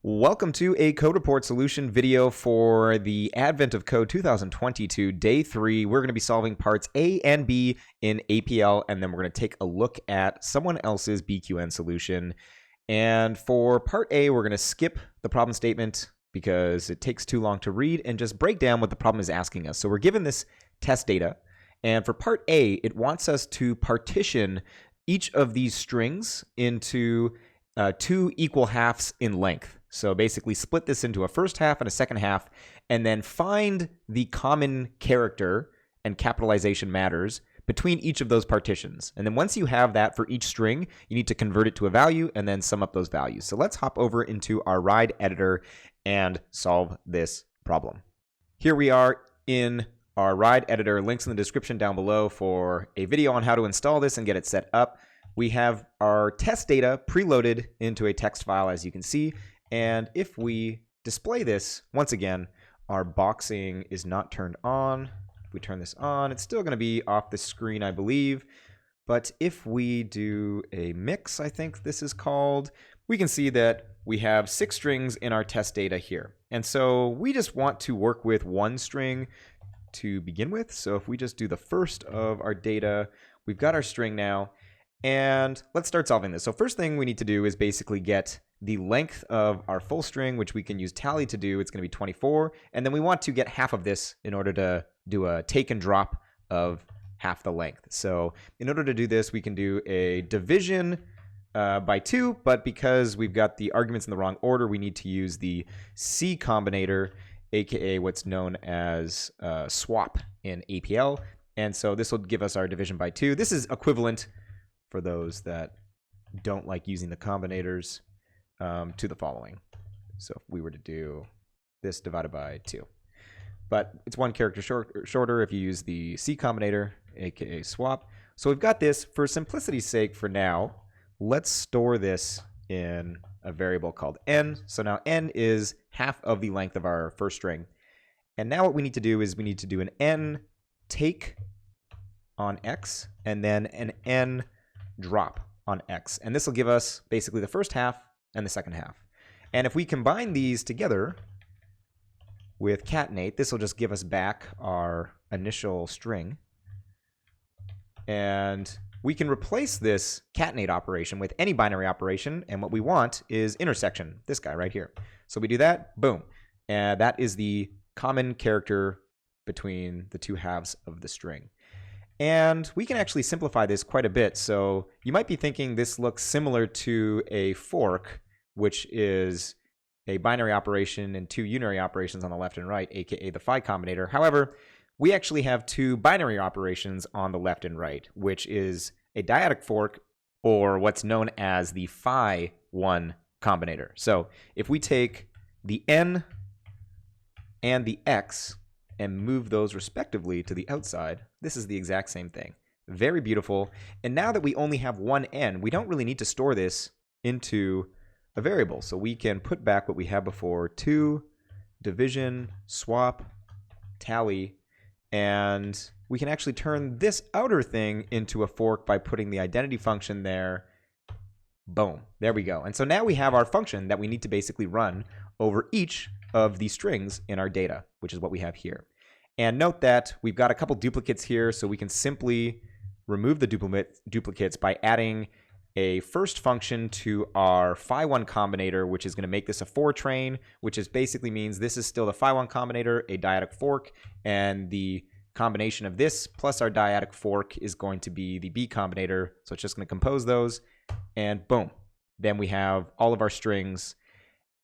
Welcome to a code report solution video for the Advent of Code 2022, Day 3. We're going to be solving parts A and B in APL, and then we're going to take a look at someone else's BQN solution. And for part A, we're going to skip the problem statement because it takes too long to read and just break down what the problem is asking us. So we're given this test data, and for part A, it wants us to partition each of these strings into two equal halves in length. So basically split this into a first half and a second half, and then find the common character, and capitalization matters, between each of those partitions. And then once you have that for each string, you need to convert it to a value and then sum up those values. So let's hop over into our RIDE editor and solve this problem. Here we are in our RIDE editor. Links in the description down below for a video on how to install this and get it set up. We have our test data preloaded into a text file, as you can see. And if we display this, once again, our boxing is not turned on. If we turn this on, it's still going to be off the screen, I believe. But if we do a mix, I think this is called, we can see that we have 6 strings in our test data here. And so we just want to work with one string to begin with. So if we just do the first of our data, we've got our string now. And let's start solving this. So first thing we need to do is basically get the length of our full string, which we can use tally to do. It's going to be 24. And then we want to get half of this in order to do a take and drop of half the length. So in order to do this, we can do a division by 2. But because we've got the arguments in the wrong order, we need to use the C combinator, aka what's known as swap in APL. And so this will give us our division by 2. This is equivalent, for those that don't like using the combinators, to the following. So if we were to do this divided by 2. But it's one character shorter if you use the C combinator, aka swap. So we've got this. For simplicity's sake for now, let's store this in a variable called n. So now n is half of the length of our first string. And now what we need to do is we need to do an n take on x and then an n drop on x. And this will give us basically the first half and the second half. And if we combine these together with catenate, this will just give us back our initial string. And we can replace this catenate operation with any binary operation. And what we want is intersection, this guy right here. So we do that, boom. And that is the common character between the two halves of the string. And we can actually simplify this quite a bit. So you might be thinking this looks similar to a fork, which is a binary operation and 2 unary operations on the left and right, aka the phi combinator. However, we actually have 2 binary operations on the left and right, which is a dyadic fork, or what's known as the phi 1 combinator. So if we take the n and the x and move those respectively to the outside, this is the exact same thing. Very beautiful. And now that we only have one n, we don't really need to store this into a variable. So we can put back what we had before, 2, division, swap, tally, and we can actually turn this outer thing into a fork by putting the identity function there. Boom. There we go. And so now we have our function that we need to basically run over each of the strings in our data, which is what we have here. And note that we've got a couple duplicates here, so we can simply remove the duplicates by adding a first function to our phi 1 combinator, which is going to make this a fortran, which is basically means this is still the phi 1 combinator, a dyadic fork, and the combination of this plus our dyadic fork is going to be the B combinator. So it's just going to compose those, and boom. Then we have all of our strings.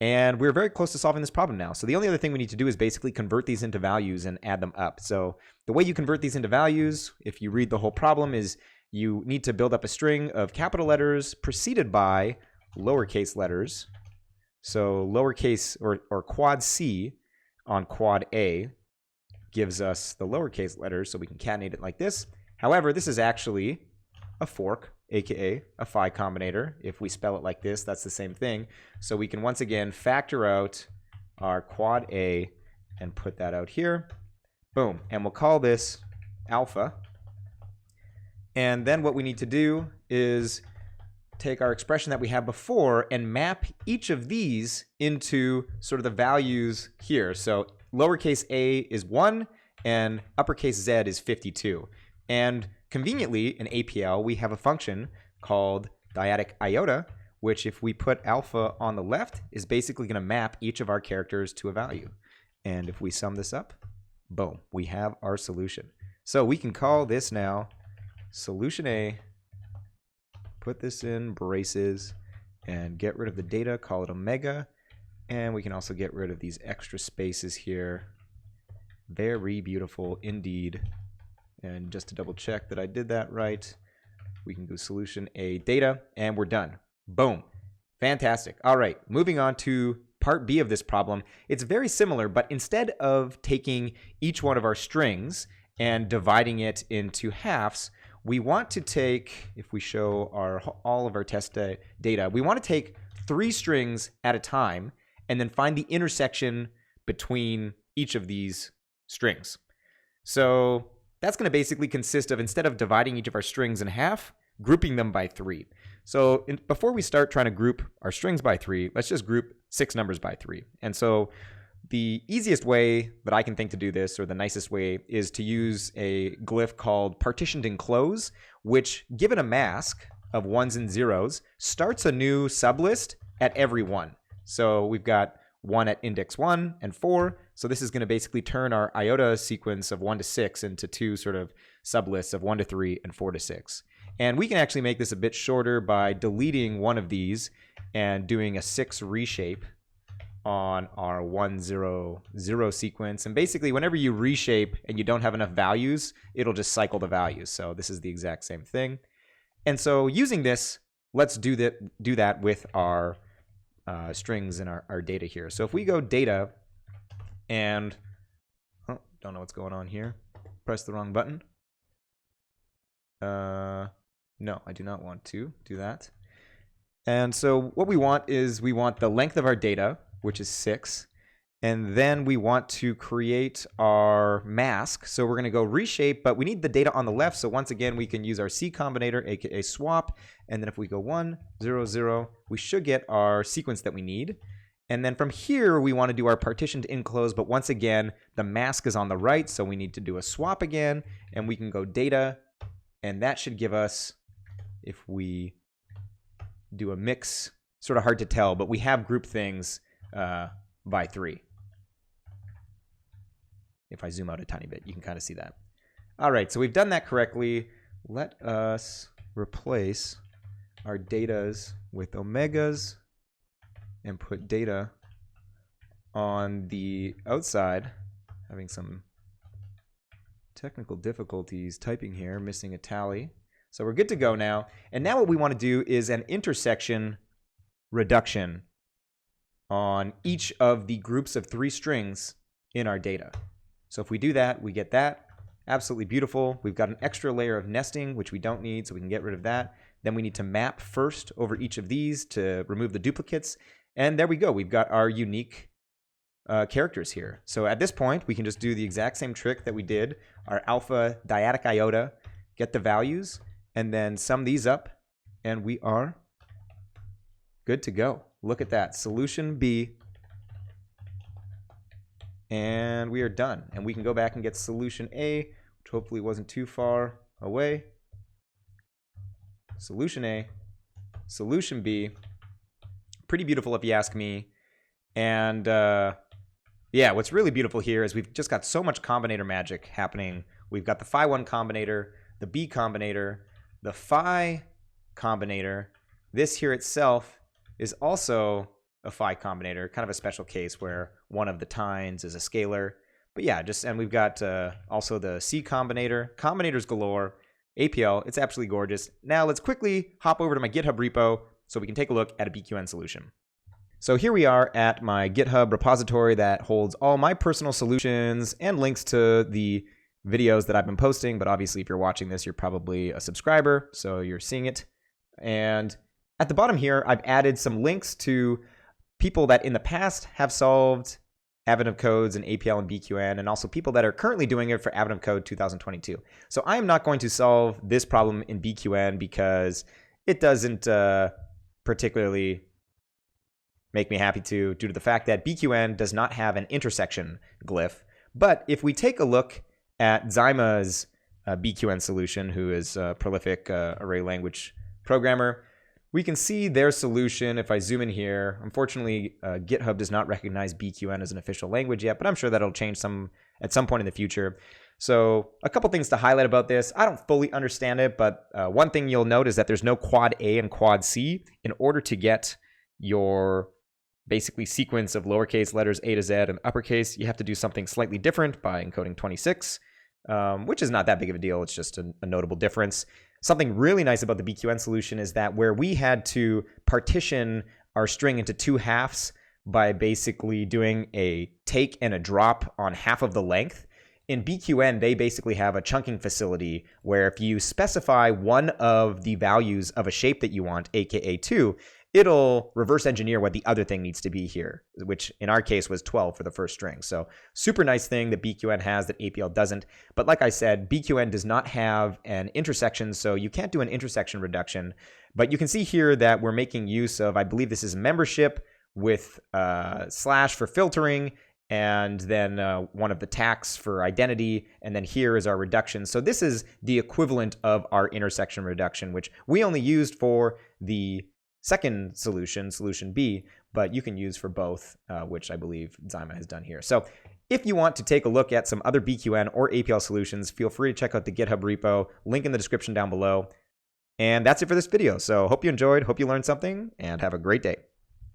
And we're very close to solving this problem now. So the only other thing we need to do is basically convert these into values and add them up. So the way you convert these into values, if you read the whole problem, is you need to build up a string of capital letters preceded by lowercase letters. So lowercase or quad C on quad A gives us the lowercase letters, so we can catenate it like this. However, this is actually a fork, aka a phi combinator. If we spell it like this, that's the same thing. So we can once again factor out our quad A and put that out here. Boom. And we'll call this alpha. And then what we need to do is take our expression that we had before and map each of these into sort of the values here. So lowercase a is 1 and uppercase z is 52. And conveniently in APL, we have a function called dyadic iota, which if we put alpha on the left is basically going to map each of our characters to a value. And if we sum this up, boom, we have our solution. So we can call this now solution A, put this in braces, and get rid of the data, call it omega, and we can also get rid of these extra spaces here. Very beautiful indeed. And just to double check that I did that right, we can go solution A data, and we're done. Boom. Fantastic. All right, moving on to part B of this problem. It's very similar, but instead of taking each one of our strings and dividing it into halves, we want to take, if we show all of our test data, we want to take 3 strings at a time and then find the intersection between each of these strings. So that's going to basically consist of, instead of dividing each of our strings in half, grouping them by 3. So before we start trying to group our strings by 3, let's just group 6 numbers by 3. And so the easiest way that I can think to do this, or the nicest way, is to use a glyph called partitioned enclose, which, given a mask of 1s and 0s, starts a new sublist at every 1. So we've got 1 at index 1 and 4. So this is going to basically turn our iota sequence of 1 to 6 into 2 sort of sublists of 1 to 3 and 4 to 6. And we can actually make this a bit shorter by deleting one of these and doing a 6 reshape on our 1 0 0 sequence. And basically whenever you reshape and you don't have enough values, it'll just cycle the values. So this is the exact same thing. And so using this, let's do that with our strings in our data here. So if we go data and, oh, don't know what's going on here. Press the wrong button. No, I do not want to do that. And so what we want is we want the length of our data, which is 6. And then we want to create our mask. So we're going to go reshape, but we need the data on the left. So once again, we can use our C combinator, aka swap. And then if we go 1 0 0, we should get our sequence that we need. And then from here, we want to do our partitioned enclose. But once again, the mask is on the right. So we need to do a swap again. And we can go data. And that should give us, if we do a mix, sort of hard to tell, but we have grouped things by 3. If I zoom out a tiny bit, you can kind of see that. All right, so we've done that correctly. Let us replace our datas with omegas and put data on the outside. Having some technical difficulties typing here, missing a tally. So we're good to go now. And now what we want to do is an intersection reduction on each of the groups of 3 strings in our data. So if we do that, we get that. Absolutely beautiful. We've got an extra layer of nesting, which we don't need, so we can get rid of that. Then we need to map first over each of these to remove the duplicates. And there we go. We've got our unique characters here. So at this point, we can just do the exact same trick that we did, our alpha dyadic iota, get the values, and then sum these up, and we are good to go. Look at that, solution B, and we are done. And we can go back and get solution A, which hopefully wasn't too far away. Solution A, solution B, pretty beautiful if you ask me. And yeah, what's really beautiful here is we've just got so much combinator magic happening. We've got the phi 1 combinator, the B combinator, the phi combinator. This here itself is also a phi combinator, kind of a special case where one of the tines is a scalar. But yeah, and we've got also the C combinator, combinators galore, APL. It's absolutely gorgeous. Now let's quickly hop over to my GitHub repo so we can take a look at a BQN solution. So here we are at my GitHub repository that holds all my personal solutions and links to the videos that I've been posting. But obviously, if you're watching this, you're probably a subscriber, so you're seeing it. And at the bottom here, I've added some links to people that in the past have solved Advent of Codes in APL and BQN, and also people that are currently doing it for Advent of Code 2022. So I am not going to solve this problem in BQN because it doesn't particularly make me happy due to the fact that BQN does not have an intersection glyph. But if we take a look at Dzaima's BQN solution, who is a prolific array language programmer, we can see their solution. If I zoom in here, unfortunately, GitHub does not recognize BQN as an official language yet, but I'm sure that'll change at some point in the future. So a couple things to highlight about this. I don't fully understand it, but one thing you'll note is that there's no quad A and quad C. In order to get your basically sequence of lowercase letters A to Z and uppercase, you have to do something slightly different by encoding 26, which is not that big of a deal. It's just a notable difference. Something really nice about the BQN solution is that where we had to partition our string into two halves by basically doing a take and a drop on half of the length, in BQN, they basically have a chunking facility where if you specify one of the values of a shape that you want, aka 2, it'll reverse engineer what the other thing needs to be here, which in our case was 12 for the first string. So super nice thing that BQN has that APL doesn't. But like I said, BQN does not have an intersection, so you can't do an intersection reduction. But you can see here that we're making use of, I believe this is membership with slash for filtering, and then one of the tags for identity, and then here is our reduction. So this is the equivalent of our intersection reduction, which we only used for the second solution, solution B, but you can use for both, which I believe Dzaima has done here. So if you want to take a look at some other BQN or APL solutions, feel free to check out the GitHub repo, link in the description down below. And that's it for this video. So hope you enjoyed, hope you learned something, and have a great day.